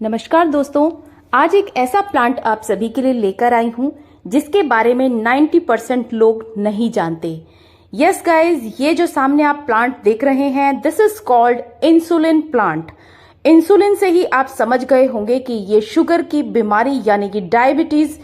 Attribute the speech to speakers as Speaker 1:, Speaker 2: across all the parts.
Speaker 1: नमस्कार दोस्तों, आज एक ऐसा प्लांट आप सभी के लिए लेकर आई हूं जिसके बारे में 90% लोग नहीं जानते। यस गाइस, ये जो सामने आप प्लांट देख रहे हैं, this is called insulin plant. Insulin से ही आप समझ गए होंगे कि ये शुगर की बीमारी यानी कि डायबिटीज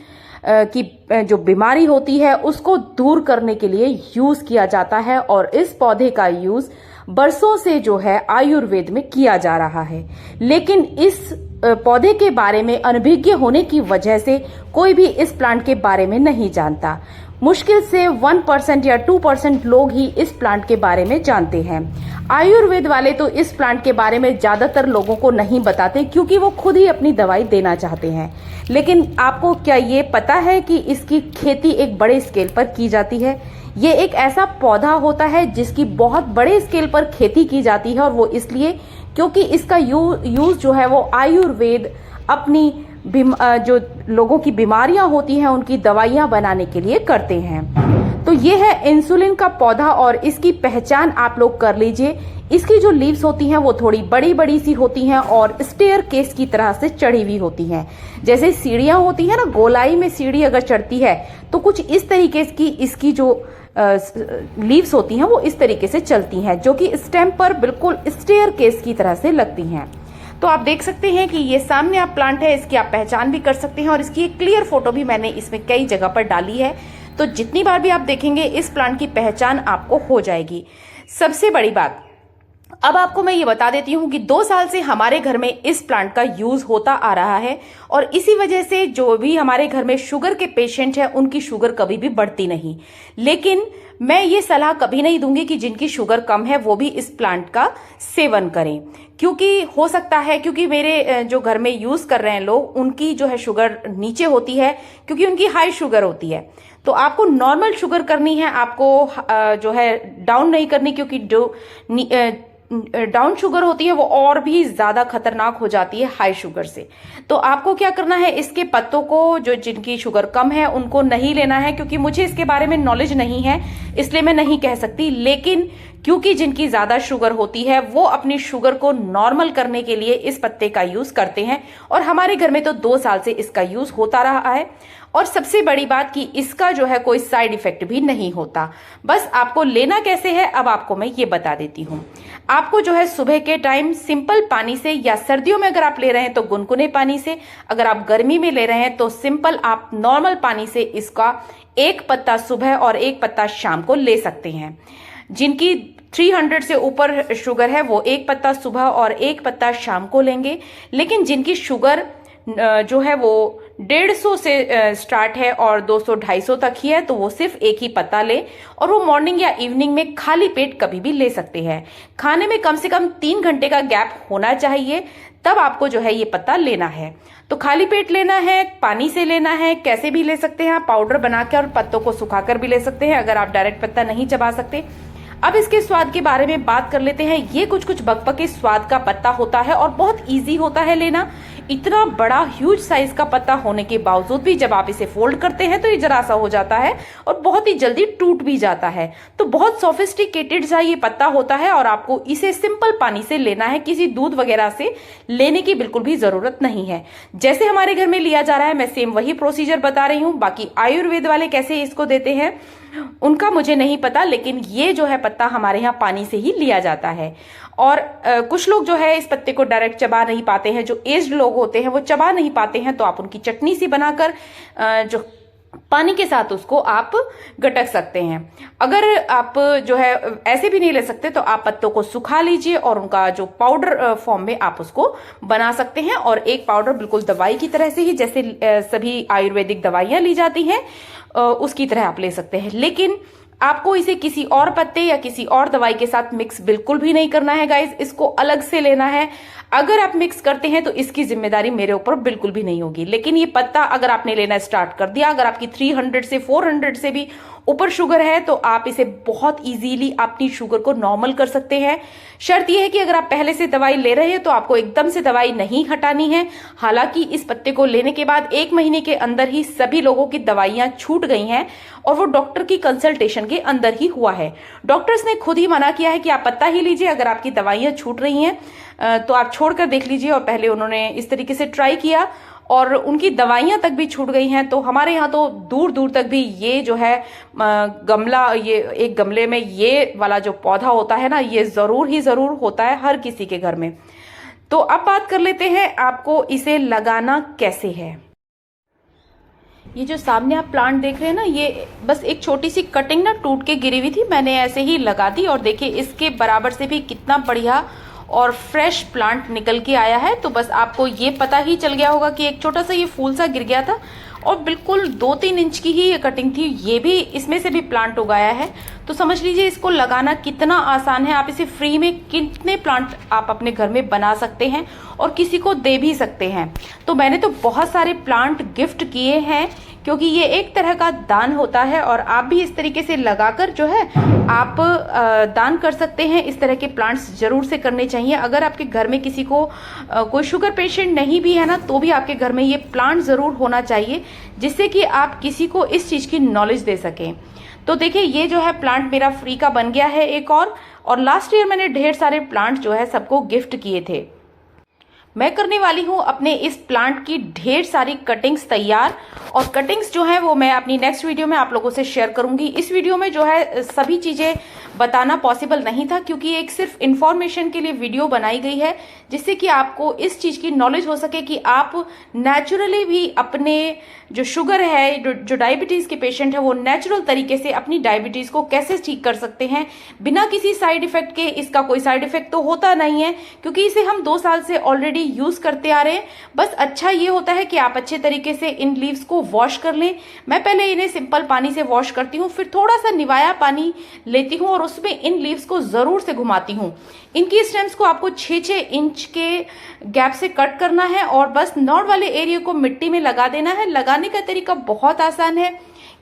Speaker 1: की जो बीमारी होती है उसको दूर करने के लिए यूज किया जाता है और इस पौधे का यूज बरसों से जो है आयुर्वेद में किया जा रहा है। लेकिन इस पौधे के बारे में अनभिज्ञ होने की वजह से कोई भी इस प्लांट के बारे में नहीं जानता। मुश्किल से 1% या 2% लोग ही इस प्लांट के बारे में जानते हैं। आयुर्वेद वाले तो इस प्लांट के बारे में ज्यादातर लोगों को नहीं बताते क्योंकि वो खुद ही अपनी दवाई देना चाहते हैं। लेकिन आपको क्या ये पता है कि इसकी खेती एक बड़े स्केल पर की जाती है? ये एक ऐसा पौधा होता है जिसकी बहुत बड़े स्केल पर खेती की जाती है और वो इसलिए क्योंकि इसका यूज जो है वो आयुर्वेद अपनी जो लोगों की बीमारियां होती हैं उनकी दवाइयां बनाने के लिए करते हैं। तो ये है इंसुलिन का पौधा और इसकी पहचान आप लोग कर लीजिए। इसकी जो लीव्स होती हैं वो थोड़ी बड़ी बड़ी सी होती हैं और स्टेयर केस की तरह से चढ़ी हुई होती हैं। जैसे सीढ़ियां होती हैं ना, गोलाई में सीढ़ी अगर चढ़ती है तो कुछ इस तरीके की इसकी जो लीव्स होती हैं वो इस तरीके से चलती हैं, जो कि स्टेम पर बिल्कुल स्टेयर केस की तरह से लगती हैं। तो आप देख सकते हैं कि ये सामने आप प्लांट है, इसकी आप पहचान भी कर सकते हैं और इसकी एक क्लियर फोटो भी मैंने इसमें कई जगह पर डाली है। तो जितनी बार भी आप देखेंगे इस प्लांट की पहचान आपको हो जाएगी। सबसे बड़ी बात अब आपको मैं ये बता देती हूँ कि 2 साल से हमारे घर में इस प्लांट का यूज होता आ रहा है और इसी वजह से जो भी हमारे घर में शुगर के पेशेंट हैं उनकी शुगर कभी भी बढ़ती नहीं। लेकिन मैं ये सलाह कभी नहीं दूंगी कि जिनकी शुगर कम है वो भी इस प्लांट का सेवन करें, क्योंकि हो सकता है क्योंकि मेरे जो घर में यूज कर रहे हैं लोग उनकी जो है शुगर नीचे होती है क्योंकि उनकी हाई शुगर होती है। तो आपको नॉर्मल शुगर करनी है, आपको जो है डाउन नहीं करनी, क्योंकि जो डाउन शुगर होती है वो और भी ज्यादा खतरनाक हो जाती है हाई शुगर से। तो आपको क्या करना है, इसके पत्तों को जो जिनकी शुगर कम है उनको नहीं लेना है, क्योंकि मुझे इसके बारे में नॉलेज नहीं है इसलिए मैं नहीं कह सकती। लेकिन क्योंकि जिनकी ज्यादा शुगर होती है वो अपनी शुगर को नॉर्मल करने के लिए इस पत्ते का यूज करते हैं और हमारे घर में तो 2 साल से इसका यूज होता रहा है। और सबसे बड़ी बात कि इसका जो है कोई साइड इफेक्ट भी नहीं होता। बस आपको लेना कैसे है अब आपको मैं ये बता देती हूँ। आपको जो है सुबह के टाइम सिंपल पानी से, या सर्दियों में अगर आप ले रहे हैं तो गुनगुने पानी से, अगर आप गर्मी में ले रहे हैं तो सिंपल आप नॉर्मल पानी से इसका एक पत्ता सुबह और एक पत्ता शाम को ले सकते हैं। जिनकी 300 से ऊपर शुगर है वो एक पत्ता सुबह और एक पत्ता शाम को लेंगे। लेकिन जिनकी शुगर जो है वो 150 से स्टार्ट है और 200-250 तक ही है तो वो सिर्फ एक ही पत्ता ले और वो मॉर्निंग या इवनिंग में खाली पेट कभी भी ले सकते हैं। खाने में कम से कम 3 घंटे का गैप होना चाहिए, तब आपको जो है ये पत्ता लेना है। तो खाली पेट लेना है, पानी से लेना है, कैसे भी ले सकते हैं आप, पाउडर बना के और पत्तों को सुखाकर भी ले सकते हैं अगर आप डायरेक्ट पत्ता नहीं चबा सकते। अब इसके स्वाद के बारे में बात कर लेते हैं। ये कुछ बकबके स्वाद का पत्ता होता है और बहुत इजी होता है लेना। इतना बड़ा ह्यूज साइज का पत्ता होने के बावजूद भी जब आप इसे फोल्ड करते हैं तो ये जरा सा हो जाता है और बहुत ही जल्दी टूट भी जाता है। तो बहुत सोफिस्टिकेटेड सा ये पत्ता होता है और आपको इसे सिंपल पानी से लेना है, किसी दूध वगैरह से लेने की बिल्कुल भी जरूरत नहीं है। जैसे हमारे घर में लिया जा रहा है मैं सेम वही प्रोसीजर बता रही हूँ। बाकी आयुर्वेद वाले कैसे इसको देते हैं उनका मुझे नहीं पता, लेकिन ये जो है पत्ता हमारे यहाँ पानी से ही लिया जाता है। और कुछ लोग जो है इस पत्ते को डायरेक्ट चबा नहीं पाते हैं, जो एज्ड लोग होते हैं वो चबा नहीं पाते हैं, तो आप उनकी चटनी सी बनाकर जो पानी के साथ उसको आप गटक सकते हैं। अगर आप जो है ऐसे भी नहीं ले सकते तो आप पत्तों को सुखा लीजिए और उनका जो पाउडर फॉर्म में आप उसको बना सकते हैं। और एक पाउडर बिल्कुल दवाई की तरह से ही, जैसे सभी आयुर्वेदिक दवाइयां ली जाती हैं उसकी तरह आप ले सकते हैं। लेकिन आपको इसे किसी और पत्ते या किसी और दवाई के साथ मिक्स बिल्कुल भी नहीं करना है गाइज, इसको अलग से लेना है। अगर आप मिक्स करते हैं तो इसकी जिम्मेदारी मेरे ऊपर बिल्कुल भी नहीं होगी। लेकिन ये पत्ता अगर आपने लेना स्टार्ट कर दिया, अगर आपकी 300 से 400 से भी ऊपर शुगर है तो आप इसे बहुत इजीली अपनी शुगर को नॉर्मल कर सकते हैं। शर्त यह है कि अगर आप पहले से दवाई ले रहे हैं तो आपको एकदम से दवाई नहीं हटानी है। हालांकि इस पत्ते को लेने के बाद 1 महीने के अंदर ही सभी लोगों की दवाइयां छूट गई हैं और वो डॉक्टर की कंसल्टेशन के अंदर ही हुआ है। डॉक्टर्स ने खुद ही मना किया है कि आप पत्ता ही लीजिए, अगर आपकी दवाइयां छूट रही हैं तो आप छोड़कर देख लीजिए। और पहले उन्होंने इस तरीके से ट्राई किया और उनकी दवाइयां तक भी छूट गई हैं। तो हमारे यहाँ तो दूर दूर तक भी ये जो है गमला, ये एक गमले में ये वाला जो पौधा होता है ना, ये जरूर ही जरूर होता है हर किसी के घर में। तो अब बात कर लेते हैं आपको इसे लगाना कैसे है। ये जो सामने आप प्लांट देख रहे हैं ना, ये बस एक छोटी सी कटिंग ना टूट के गिरी हुई थी, मैंने ऐसे ही लगा दी और देखिए इसके बराबर से भी कितना बढ़िया और फ्रेश प्लांट निकल के आया है। तो बस आपको ये पता ही चल गया होगा कि एक छोटा सा ये फूल सा गिर गया था और बिल्कुल 2-3 इंच की ही ये कटिंग थी, ये भी इसमें से भी प्लांट उगाया है। तो समझ लीजिए इसको लगाना कितना आसान है। आप इसे फ्री में कितने प्लांट आप अपने घर में बना सकते हैं और किसी को दे भी सकते हैं। तो मैंने तो बहुत सारे प्लांट गिफ्ट किए हैं क्योंकि ये एक तरह का दान होता है और आप भी इस तरीके से लगाकर जो है आप दान कर सकते हैं। इस तरह के प्लांट्स जरूर से करने चाहिए। अगर आपके घर में किसी को कोई शुगर पेशेंट नहीं भी है ना, तो भी आपके घर में ये प्लांट जरूर होना चाहिए जिससे कि आप किसी को इस चीज की नॉलेज दे सकें। तो देखिए ये जो है प्लांट मेरा फ्री का बन गया है एक और लास्ट ईयर मैंने ढेर सारे प्लांट जो है सबको गिफ्ट किए थे। मैं करने वाली हूं अपने इस प्लांट की ढेर सारी कटिंग्स तैयार और कटिंग्स जो है वो मैं अपनी नेक्स्ट वीडियो में आप लोगों से शेयर करूंगी। इस वीडियो में जो है सभी चीजें बताना पॉसिबल नहीं था क्योंकि एक सिर्फ इंफॉर्मेशन के लिए वीडियो बनाई गई है जिससे कि आपको इस चीज की नॉलेज हो सके कि आप नेचुरली भी अपने जो शुगर है, जो डायबिटीज के पेशेंट है, वो नेचुरल तरीके से अपनी डायबिटीज को कैसे ठीक कर सकते हैं बिना किसी साइड इफेक्ट के। इसका कोई साइड इफेक्ट तो होता नहीं है क्योंकि इसे हम 2 साल से ऑलरेडी यूज करते आ रहे हैं। बस अच्छा ये होता है कि आप अच्छे तरीके से इन लीव्स को वॉश कर लें। मैं पहले इन्हें सिंपल पानी से वॉश करती हूँ, फिर थोड़ा सा निवाया पानी लेती हूँ और उसमें इन लीव्स को जरूर से घुमाती हूँ। इनकी स्टेम्स को आपको 6-6 इंच के गैप से कट करना है और बस नॉड वाले एरिया को मिट्टी में लगा देना है। लगाने का तरीका बहुत आसान है,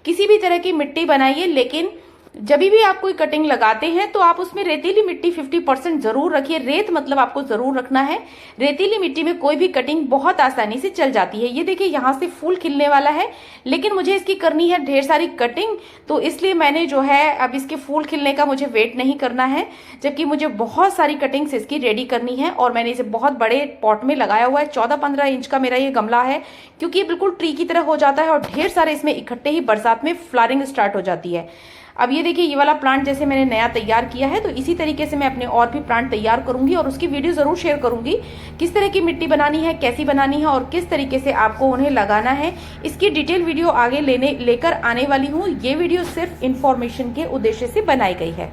Speaker 1: किसी भी तरह की मिट्टी बनाइए, लेकिन जब भी आप कोई कटिंग लगाते हैं तो आप उसमें रेतीली मिट्टी 50% जरूर रखिए। रेत मतलब आपको जरूर रखना है। रेतीली मिट्टी में कोई भी कटिंग बहुत आसानी से चल जाती है। ये देखिए यहाँ से फूल खिलने वाला है, लेकिन मुझे इसकी करनी है ढेर सारी कटिंग, तो इसलिए मैंने जो है अब इसके फूल खिलने का मुझे वेट नहीं करना है, जबकि मुझे बहुत सारी कटिंग्स इसकी रेडी करनी है। और मैंने इसे बहुत बड़े पॉट में लगाया हुआ है, 14-15 इंच का मेरा ये गमला है क्योंकि ये बिल्कुल ट्री की तरह हो जाता है और ढेर सारे इसमें इकट्ठे ही बरसात में फ्लावरिंग स्टार्ट हो जाती है। अब ये देखिए ये वाला प्लांट जैसे मैंने नया तैयार किया है, तो इसी तरीके से मैं अपने और भी प्लांट तैयार करूंगी और उसकी वीडियो जरूर शेयर करूंगी। किस तरह की मिट्टी बनानी है, कैसी बनानी है और किस तरीके से आपको उन्हें लगाना है, इसकी डिटेल वीडियो आगे लेकर आने वाली हूँ। ये वीडियो सिर्फ इंफॉर्मेशन के उद्देश्य से बनाई गई है।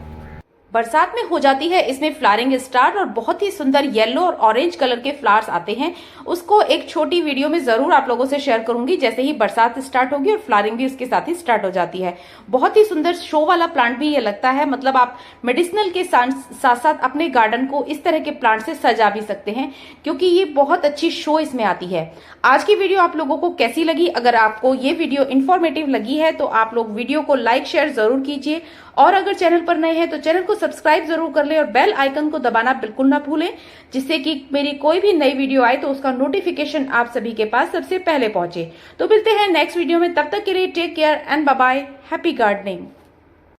Speaker 1: बरसात में हो जाती है इसमें फ्लावरिंग स्टार्ट और बहुत ही सुंदर येलो और ऑरेंज कलर के फ्लावर्स आते हैं। उसको एक छोटी वीडियो में जरूर आप लोगों से शेयर करूंगी जैसे ही बरसात स्टार्ट होगी और फ्लावरिंग भी उसके साथ ही स्टार्ट हो जाती है। बहुत ही सुंदर शो वाला प्लांट भी ये लगता है, मतलब आप मेडिसिनल के साथ साथ अपने गार्डन को इस तरह के प्लांट से सजा भी सकते हैं क्योंकि ये बहुत अच्छी शो इसमें आती है। आज की वीडियो आप लोगों को कैसी लगी? अगर आपको ये वीडियो इन्फॉर्मेटिव लगी है तो आप लोग वीडियो को लाइक शेयर जरूर कीजिए और अगर चैनल पर नए हैं तो चैनल को सब्सक्राइब जरूर कर लें और बेल आइकन को दबाना बिल्कुल ना भूलें जिससे कि मेरी कोई भी नई वीडियो आए तो उसका नोटिफिकेशन आप सभी के पास सबसे पहले पहुंचे। तो मिलते हैं नेक्स्ट वीडियो में, तब तक के लिए take care and bye bye, happy gardening.